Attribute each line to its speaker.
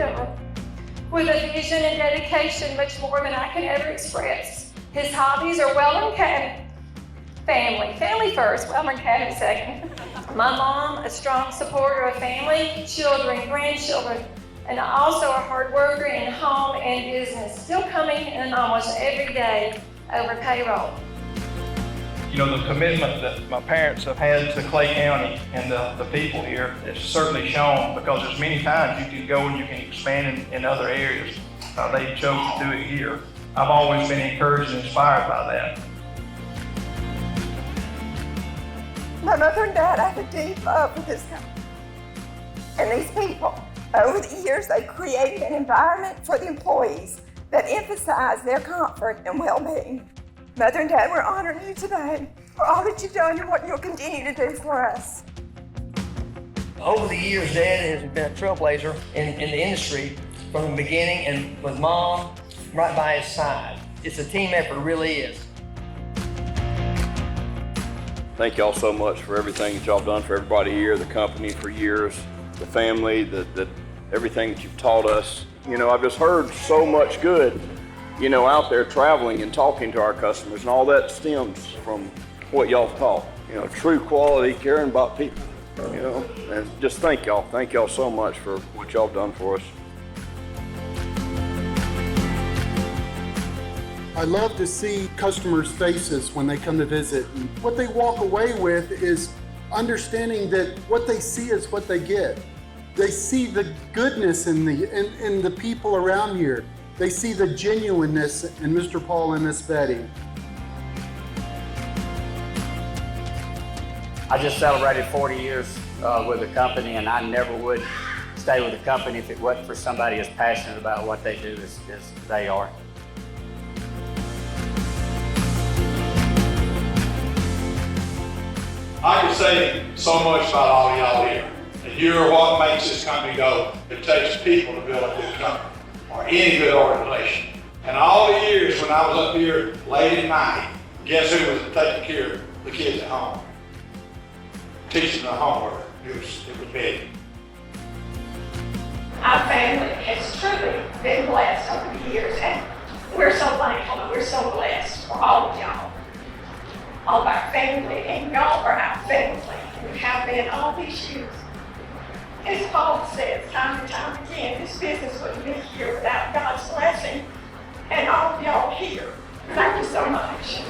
Speaker 1: entrepreneur with a vision and dedication much more than I can ever express. His hobbies are Wellborn Cabinets, family first, Wellborn Cabinets second. My mom, a strong supporter of family, children, grandchildren, and also a hard worker in home and business, still coming in almost every day over payroll.
Speaker 2: You know, the commitment that my parents have had to Clay County and the people here is certainly shown, because there's many times you can go and you can expand in other areas. They chose to do it here. I've always been encouraged and inspired by that.
Speaker 3: My mother and dad have a deep love for this company and these people. Over the years, they created an environment for the employees that emphasize their comfort and well-being. Mother and Dad, we're honoring you today for all that you've done and what you'll continue to do for us.
Speaker 4: Over the years, Dad has been a trailblazer in the industry from the beginning, and with Mom right by his side. It's a team effort, it really is.
Speaker 5: Thank y'all so much for everything that y'all done for everybody here, the company for years, the family, everything that you've taught us. You know, I've just heard so much good, you know, out there traveling and talking to our customers, and all that stems from what y'all taught. You know, true quality, caring about people, you know, and just thank y'all so much for what y'all done for us.
Speaker 6: I love to see customers' faces when they come to visit. And what they walk away with is understanding that what they see is what they get. They see the goodness in the people around here. They see the genuineness in Mr. Paul and Miss Betty.
Speaker 7: I just celebrated 40 years with the company, and I never would stay with the company if it wasn't for somebody as passionate about what they do as they are.
Speaker 8: I can say so much about all of y'all here. And you're what makes this company go. It takes people to build a good company or any good organization. And all the years when I was up here late at night, guess who was taking care of the kids at home? Teaching them homework. It was big.
Speaker 3: Our family has truly been blessed over the years, and we're so thankful and we're so blessed for all of y'all. All of our family, and y'all are our family, and have been all these years. As Paul says time and time again, this business wouldn't be here without God's blessing and all of y'all here. Thank you so much.